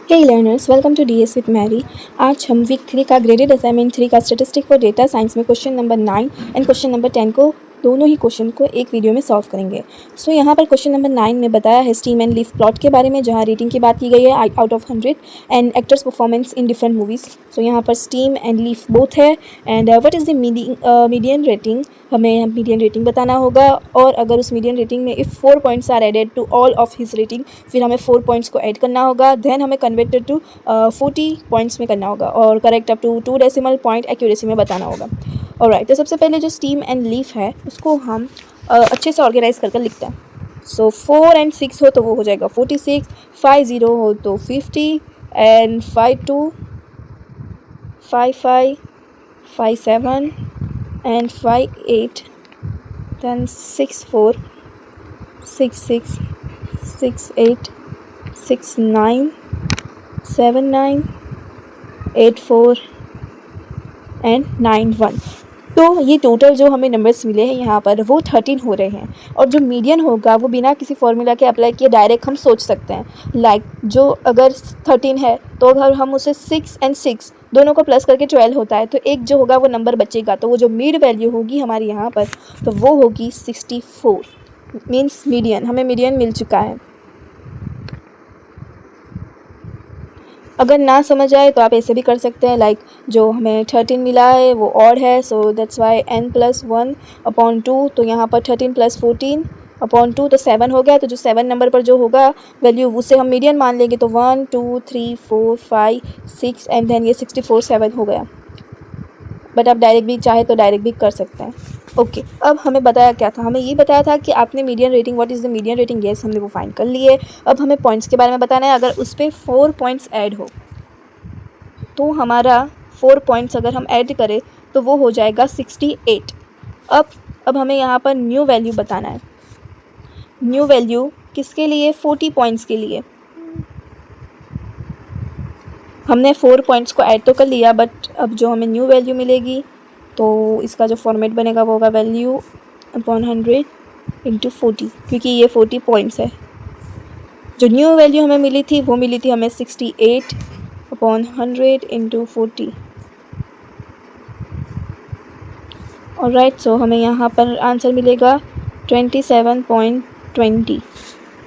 Hey learners, welcome to DS with Mary. आज हम week 3 का ग्रेडेड असाइनमेंट 3 का स्टैटिस्टिक फॉर डेटा साइंस में question number 9 and question number 10 को दोनों ही क्वेश्चन को एक वीडियो में सॉल्व करेंगे। सो यहाँ पर क्वेश्चन नंबर 9 में बताया है स्टीम एंड लीफ प्लॉट के बारे में, जहाँ रेटिंग की बात की गई है out of 100 and actors performance in different movies. So यहाँ पर स्टीम एंड लीफ बोथ है and what is the median rating, हमें मीडियन रेटिंग बताना होगा। और अगर उस मीडियन रेटिंग में if 4 points are added to all of his rating, फिर हमें 4 पॉइंट्स को ऐड करना होगा, देन हमें कन्वर्टेड टू 40 पॉइंट्स में करना होगा और correct up to 2 decimal point accuracy में बताना होगा। ऑलराइट, तो सबसे पहले जो स्टीम एंड लीफ है उसको हम अच्छे से ऑर्गेनाइज करके लिखते हैं। सो 4 एंड 6 हो तो वो हो जाएगा 46, 5 0 हो तो 50 एंड 5 2 5 5 5 7 एंड 5 8 then 6 4 6 6 6 8 6 9 7 9 8 4 एंड 9 1। तो ये टोटल जो हमें नंबर्स मिले हैं यहाँ पर वो 13 हो रहे हैं। और जो मीडियन होगा वो बिना किसी फॉर्मूला के अप्लाई किए डायरेक्ट हम सोच सकते हैं। लाइक जो अगर 13 है तो अगर हम उसे 6 एंड 6 दोनों को प्लस करके 12 होता है, तो एक जो होगा वो नंबर बचेगा, तो वो जो मिड वैल्यू होगी हमारी यहाँ पर तो वो होगी 64। मीन्स मीडियन, हमें मीडियन मिल चुका है। अगर ना समझ आए तो आप ऐसे भी कर सकते हैं, लाइक जो हमें 13 मिला है वो ऑड है, so that's why n + 1 upon 2, तो यहाँ पर 13 + 14 अपॉन 2 तो 7 हो गया। तो जो 7 नंबर पर जो होगा वैल्यू उसे हम मीडियन मान लेंगे, तो 1 2 3 4 5 6 एंड देन ये 64 7 हो गया। बट आप डायरेक्ट भी चाहे तो डायरेक्ट भी कर सकते हैं। ओके, अब हमें बताया क्या था, हमें ये बताया था कि आपने median rating, what is the median rating, yes हमने वो फाइंड कर लिए। अब हमें पॉइंट्स के बारे में बताना है। अगर उस पर 4 पॉइंट्स ऐड हो तो हमारा 4 पॉइंट्स अगर हम ऐड करें तो वो हो जाएगा 68। अब हमें यहाँ पर न्यू वैल्यू बताना है। न्यू वैल्यू किसके लिए? 40 पॉइंट्स के लिए। हमने 4 पॉइंट्स को ऐड तो कर लिया, बट अब जो हमें न्यू वैल्यू मिलेगी तो इसका जो फॉर्मेट बनेगा वो होगा वैल्यू अपॉन 100 इंटू 40, क्योंकि ये 40 पॉइंट्स है। जो न्यू वैल्यू हमें मिली थी वो मिली थी हमें 68 अपॉन 100 इंटू 40। ऑलराइट, सो हमें यहाँ पर आंसर मिलेगा 27.20।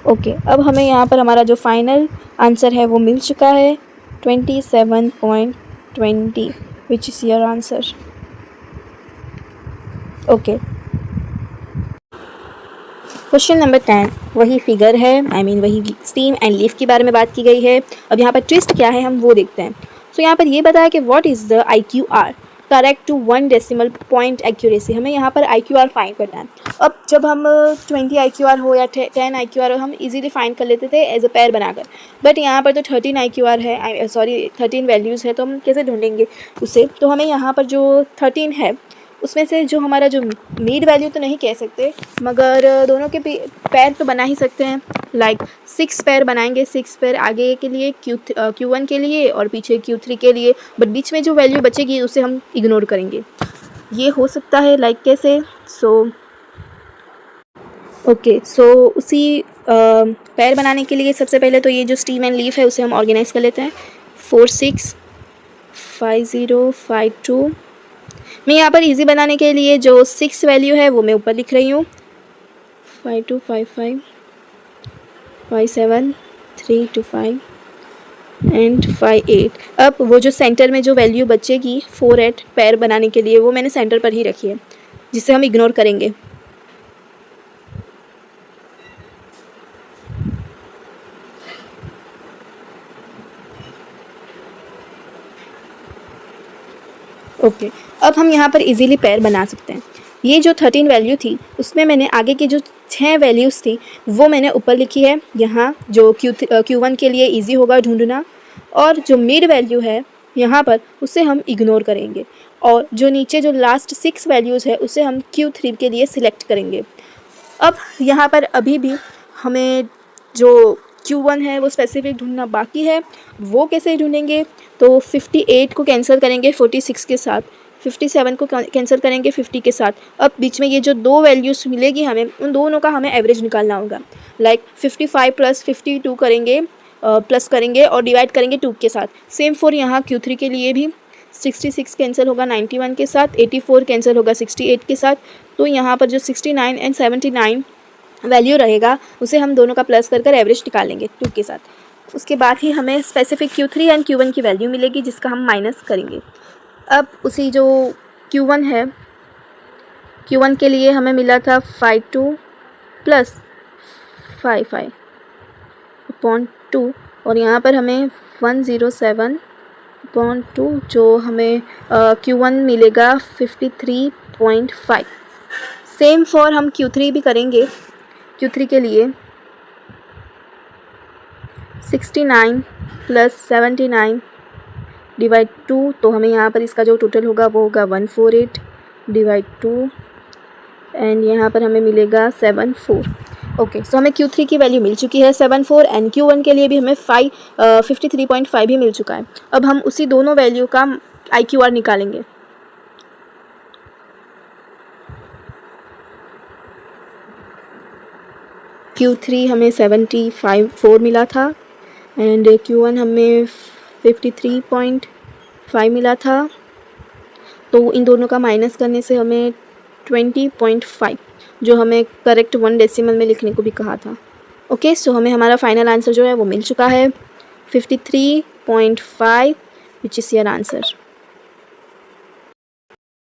ओके, अब हमें यहाँ पर हमारा जो फाइनल आंसर है वो मिल चुका है 27.20, which is your answer. Okay, question number 10 वही फिगर है, वही स्टीम एंड लीफ के बारे में बात की गई है। अब यहाँ पर ट्विस्ट क्या है हम वो देखते हैं। सो यहाँ पर ये बताया कि what is the IQR, correct to 1 decimal point accuracy. हमें यहाँ पर IQR फाइंड करना है। अब जब हम 20 IQR हो या 10 IQR हो हम इजीली फाइंड कर लेते थे एज अ पेयर बनाकर, बट यहाँ पर तो 13 IQR है, 13 वैल्यूज़ है, तो हम कैसे ढूंढेंगे उसे? तो हमें यहाँ पर जो 13 है उसमें से जो हमारा जो मीड वैल्यू तो नहीं कह सकते, मगर दोनों के पैर तो बना ही सकते हैं। लाइक 6 पैर बनाएंगे, 6 पैर आगे के लिए Q1 के लिए और पीछे Q3 के लिए, बट बीच में जो वैल्यू बचेगी उसे हम इग्नोर करेंगे। ये हो सकता है लाइक कैसे? सो उसी पैर बनाने के लिए सबसे पहले तो ये जो स्टीम एंड लीफ है उसे हम ऑर्गेनाइज कर लेते हैं। 4 6 5 0 5 2। मैं यहाँ पर इजी बनाने के लिए जो 6 वैल्यू है वो मैं ऊपर लिख रही हूँ, 5 2 5 5 5 7 3 2 5 एंड 5 8। अब वो जो सेंटर में जो वैल्यू बचेगी 4 8 पैर बनाने के लिए वो मैंने सेंटर पर ही रखी है, जिसे हम इग्नोर करेंगे। ओके, अब हम यहाँ पर इजीली पैर बना सकते हैं। ये जो 13 वैल्यू थी उसमें मैंने आगे की जो 6 वैल्यूज़ थी वो मैंने ऊपर लिखी है। यहाँ जो Q1 के लिए इजी होगा ढूंढना, और जो मिड वैल्यू है यहाँ पर उसे हम इग्नोर करेंगे, और जो नीचे जो लास्ट 6 वैल्यूज़ है उसे हम Q3 के लिए सिलेक्ट करेंगे। अब यहाँ पर अभी भी हमें जो Q1 है वो स्पेसिफिक ढूंढना बाकी है। वो कैसे ढूंढेंगे? तो 58 को कैंसिल करेंगे 46 के साथ, 57 को कैंसिल करेंगे 50 के साथ। अब बीच में ये जो 2 वैल्यूज़ मिलेगी हमें, उन दोनों का हमें एवरेज निकालना होगा। लाइक 55 + 52 करेंगे प्लस करेंगे और डिवाइड करेंगे 2 के साथ। सेम फॉर यहाँ Q3 के लिए भी 66 कैंसिल होगा 91 के साथ, 84 कैंसिल होगा 68 के साथ। तो यहाँ पर जो 69 एंड 79 वैल्यू रहेगा उसे हम दोनों का प्लस कर एवरेज निकालेंगे 2 के साथ। उसके बाद ही हमें स्पेसिफिक Q3 एंड Q1 की वैल्यू मिलेगी जिसका हम माइनस करेंगे। अब उसी जो Q1 है, Q1 के लिए हमें मिला था 52 प्लस 55/2 और यहाँ पर हमें 107/2 जो हमें Q1 मिलेगा 53.5। सेम फॉर हम Q3 भी करेंगे। Q3 के लिए 69 प्लस 79 डिवाइड 2, तो हमें यहाँ पर इसका जो टोटल होगा वो होगा 148 डिवाइड 2 एंड यहाँ पर हमें मिलेगा 74। ओके, सो हमें Q3 की वैल्यू मिल चुकी है 74 एंड Q1 के लिए भी हमें 53.5 ही मिल चुका है। अब हम उसी दोनों वैल्यू का IQR निकालेंगे। Q3 हमें 74 मिला था एंड Q1 हमें 53.5 मिला था। तो इन दोनों का माइनस करने से हमें 20.5 जो हमें करेक्ट 1 डेसिमल में लिखने को भी कहा था। ओके, सो हमें हमारा फाइनल आंसर जो है वो मिल चुका है 53.5 विच इज़ योर आंसर।